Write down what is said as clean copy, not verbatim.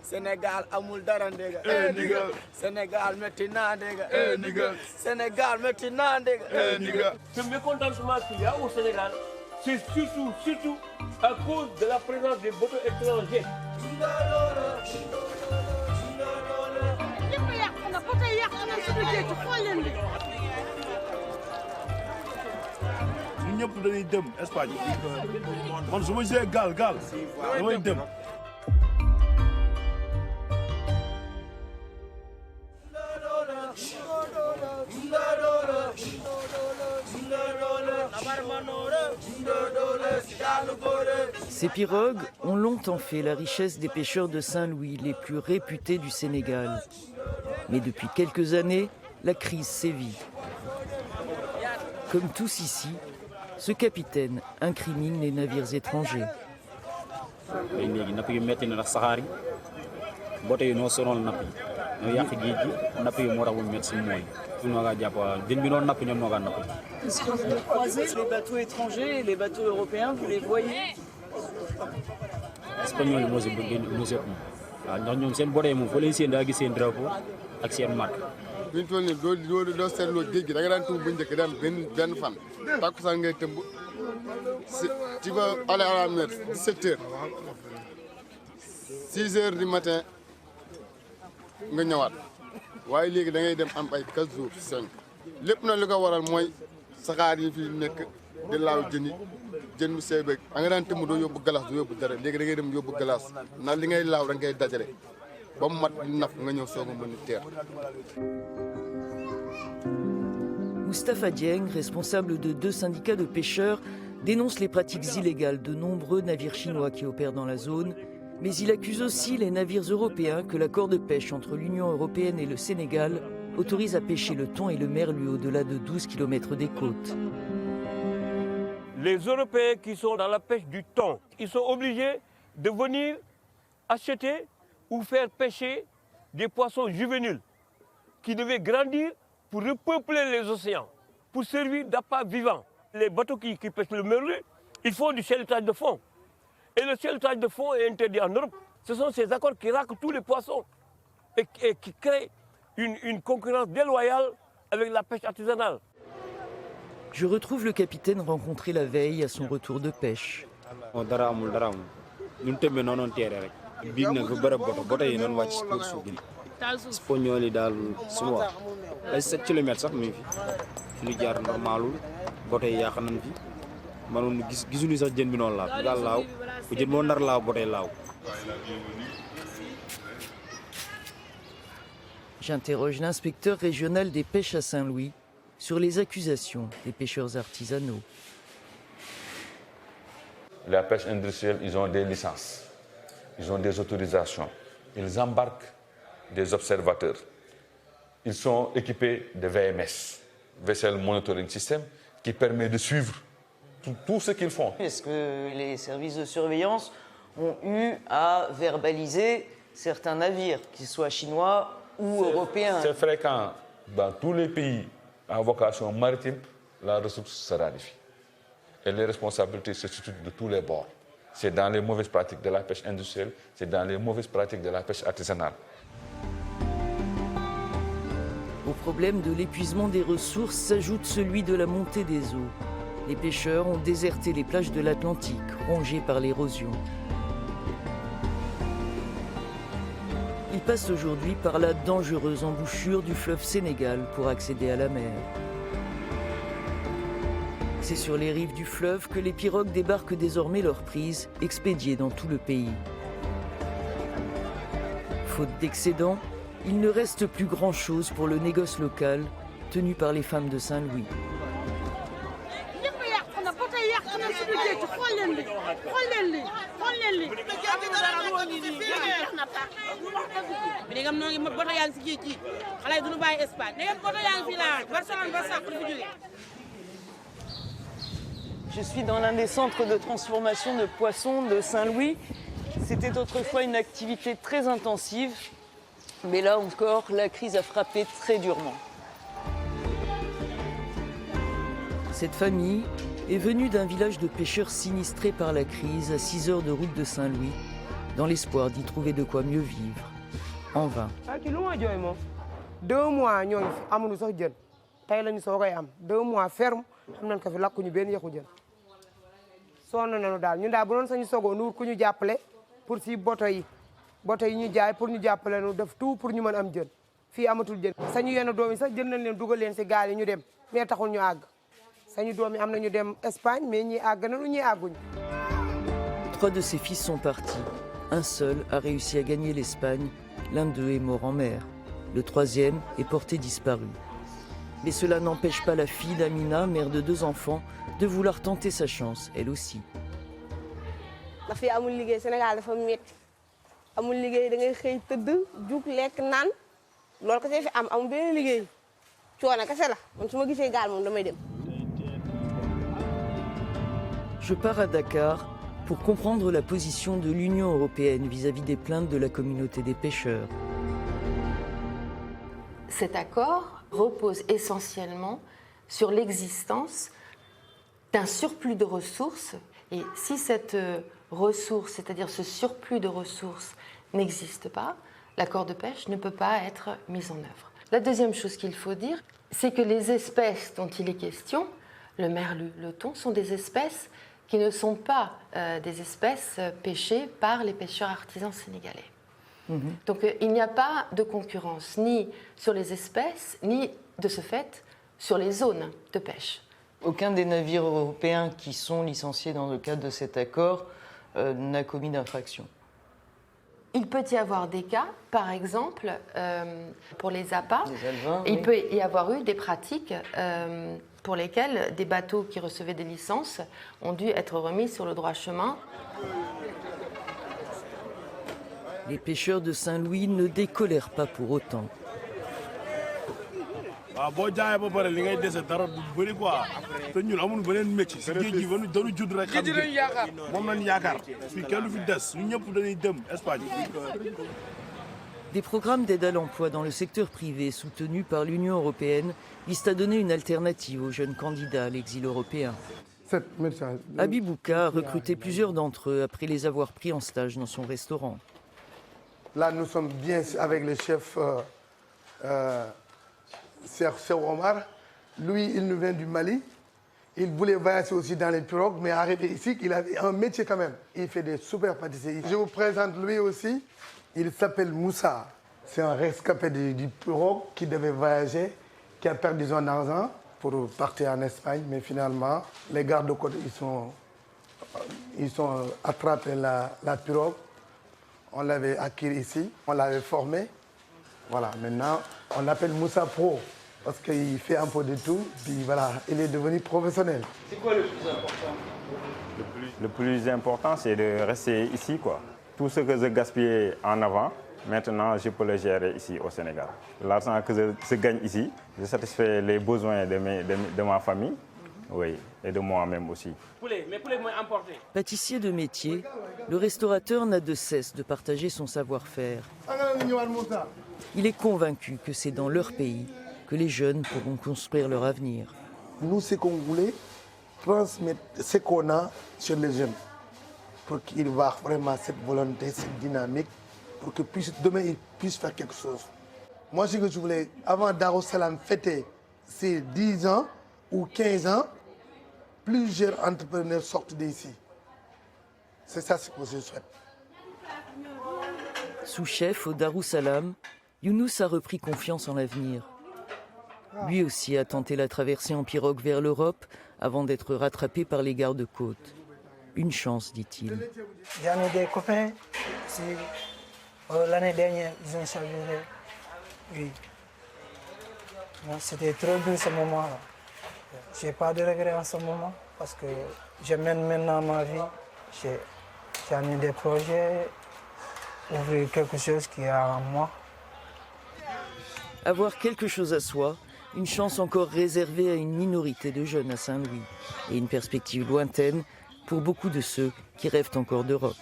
Sénégal amul dara ndega. Nigga. Sénégal metti na ndega. Nigga. Sénégal metti na ndega. Nigga. Ce mécontentement qu'il y a au Sénégal, c'est surtout à cause de la présence des bateaux étrangers. ñun ñëpp dañuy dem Espagne man su ma gisee gaal damay dem. Ces pirogues ont longtemps fait la richesse des pêcheurs de Saint-Louis, les plus réputés du Sénégal. Mais depuis quelques années, la crise sévit. Comme tous ici, ce capitaine incrimine les navires étrangers. Est-ce que vous croisez les bateaux étrangers et les bateaux européens, vous les voyez? bi ñu toll nii doo seetloo géej gi da nga daan tuub bu njëkk dem benn fan takkusaan ngay tëmb si tu vas aller à la mer 17 heures 6 heures du matin nga ñëwaat waaye léegi da ngay dem am ay 4 jours 5 lépp na li ko waral mooy saxaar yi fi nekk di laaw jën mu seey beeg da nga daan tëmb doo yóbbu galas doo yóbbu dara léegi da ngay dem yóbbu galas ndax li ngay laaw da ngay dajale ba mu mat naf nga ñëw soog a mën a teer. Moustapha Dieng, responsable de 2 syndicats de pêcheurs, dénonce les pratiques illégales de nombreux navires chinois qui opèrent dans la zone, mais il accuse aussi les navires européens que l'accord de pêche entre l'Union européenne et le Sénégal autorise à pêcher le thon et le merlu au-delà de 12 km des côtes. Les Européens qui sont dans la pêche du thon, ils sont obligés de venir acheter ou faire pêcher des poissons juvéniles qui devaient grandir pour repeupler les océans, pour servir d'appât vivant. Les bateaux qui pêchent le merlu, ils font du chalutage de fond. Et le chalutage de fond est interdit en Europe. Ce sont ces accords qui raquent tous les poissons et qui créent une concurrence déloyale avec la pêche artisanale. Je retrouve le capitaine rencontré la veille à son retour de pêche. Espagnol yi daal suba ay 7 kilomètres sax mi fi ñu jaar normalul botay yàq nañ fi manoon gisuñu sax jën bi noonu laaw daal laaw bu jën moo nar laaw botay laaw. J'interroge l'inspecteur régional des pêches à Saint-Louis sur les accusations des pêcheurs artisanaux. La pêche industrielle, ils ont des licences, ils ont des autorisations, ils embarquent des observateurs. Ils sont équipés de VMS, Vessel Monitoring System, qui permet de suivre tout ce qu'ils font. Est-ce que les services de surveillance ont eu à verbaliser certains navires, qu'ils soient chinois ou européens? C'est fréquent dans tous les pays à vocation maritime, la ressource se raréfie. Et les responsabilités se situent de tous les bords. C'est dans les mauvaises pratiques de la pêche industrielle, c'est dans les mauvaises pratiques de la pêche artisanale. Au problème de l'épuisement des ressources s'ajoute celui de la montée des eaux. Les pêcheurs ont déserté les plages de l'Atlantique, rongées par l'érosion. Ils passent aujourd'hui par la dangereuse embouchure du fleuve Sénégal pour accéder à la mer. C'est sur les rives du fleuve que les pirogues débarquent désormais leurs prises, expédiées dans tout le pays. Faute d'excédent, il ne reste plus grand-chose pour le négoce local, tenu par les femmes de Saint-Louis. Je suis dans l'un des centres de transformation de poissons de Saint-Louis. C'était autrefois une activité très intensive, mais là encore, la crise a frappé très durement. Cette famille est venue d'un village de pêcheurs sinistrés par la crise à 6 heures de route de Saint-Louis, dans l'espoir d'y trouver de quoi mieux vivre. En vain. 2 mois ñoo ngi fi amuñu sax jën tey lañu soogay am 2 mois ferme xam nañ ko fi lakkuñu benn yëqu jën sonn nañu daal ñun daal bu doon sañu sogoo nu wut ku ñu jàppale pour si boto yi ñu jaay pour ñu jàppale nu def tout pour ñu mën am jën fii amatul jën sañu yenn doom yi sax jën nañ leen dugal leen si gaal yi ñu dem mais taxul ñu àgg sañu doom yi am nañu dem Espagne mais ñi àgg nañu ñi àgguñu. 3 de ses fils sont partis. Un seul a réussi à gagner l'Espagne. L'un d'eux est mort en mer. Le 3e est porté disparu. Mais cela n'empêche pas la fille d'Amina, mère de 2 enfants, de vouloir tenter sa chance, elle aussi. La fii amul liggéey Sénégal dafa metti amul liggéey da ngay xëy tëdd jug lekk naan loolu kese fi am amul benn liggéey coono kese la man su ma gisee gaal moom damay dem. Je pars à Dakar pour comprendre la position de l'Union européenne vis-à-vis des plaintes de la communauté des pêcheurs. Cet accord repose essentiellement sur l'existence d'un surplus de ressources. Et si cette ressource, c'est-à-dire ce surplus de ressources, n'existe pas, l'accord de pêche ne peut pas être mis en œuvre. La deuxième chose qu'il faut dire, c'est que les espèces dont il est question, le merlu, le thon, sont des espèces qui ne sont pas des espèces pêchées par les pêcheurs artisans sénégalais. Donc il n'y a pas de concurrence ni sur les espèces, ni de ce fait sur les zones de pêche. Aucun des navires européens qui sont licenciés dans le cadre de cet accord n'a commis d'infraction. Il peut y avoir des cas, par exemple, pour les appâts, il oui. peut y avoir eu des pratiques pour lesquelles des bateaux qui recevaient des licences ont dû être remis sur le droit chemin. Les pêcheurs de Saint-Louis ne décolèrent pas pour autant. waaw boo jaayee ba pare li ngay dese dara du bëri quoi te ñun amuñu beneen métier si géej gi dañu judd rek xam nga moom lañ yaakaar fii kenn du fi des ñun ñëpp dañuy dem Espagne. Des programmes d'aide à l'emploi dans le secteur privé soutenus par l'Union européenne visent à donner une alternative aux jeunes candidats à l'exil européen. Habib Bouka a recruté plusieurs d'entre eux après les avoir pris en stage dans son restaurant. Là, nous sommes bien avec le chef Cheikh Omar. Lui, il nous vient du Mali. Il voulait voyager aussi dans les pirogues, mais arrivé ici, il avait un métier quand même. Il fait des super pâtisseries. Je vous présente lui aussi. Il s'appelle Moussa. C'est un rescapé du pirogue qui devait voyager, qui a perdu son argent pour partir en Espagne. Mais finalement, les gardes-côtes, ils sont attrapés la pirogue. On l'avait acquis ici, on l'avait formé. Voilà, maintenant, on l'appelle Moussa Pro, parce qu'il fait un peu de tout, puis voilà, il est devenu professionnel. C'est quoi le plus important? Le plus important, c'est de rester ici, quoi. Tout ce que je gaspillais en avant, maintenant, je peux le gérer ici au Sénégal. L'argent que je gagne ici, je satisfais les besoins de ma famille, oui, et de moi-même aussi. Pâtissier de métier, le restaurateur n'a de cesse de partager son savoir-faire. Il est convaincu que c'est dans leur pays que les jeunes pourront construire leur avenir. Nous, ce qu'on voulait, transmettre ce qu'on a sur les jeunes, pour qu'ils voient vraiment cette volonté, cette dynamique, pour que demain, ils puissent faire quelque chose. Moi, ce que je voulais, avant Darou Salam fêter ses 10 ans ou 15 ans, plusieurs entrepreneurs sortent d'ici. C'est ça ce que je souhaite. Sous-chef au Darussalam, Younous a repris confiance en l'avenir. Lui aussi a tenté la traversée en pirogue vers l'Europe avant d'être rattrapé par les gardes-côtes. Une chance, dit-il. J'en ai des copains. L'année dernière, ils ont chaviré. Oui. C'était trop dur ce moment-là. Je n'ai pas de regrets en ce moment parce que je mène maintenant ma vie. J'en ai des projets, ouvrir quelque chose qui est en moi. Avoir quelque chose à soi, une chance encore réservée à une minorité de jeunes à Saint-Louis et une perspective lointaine pour beaucoup de ceux qui rêvent encore d'Europe.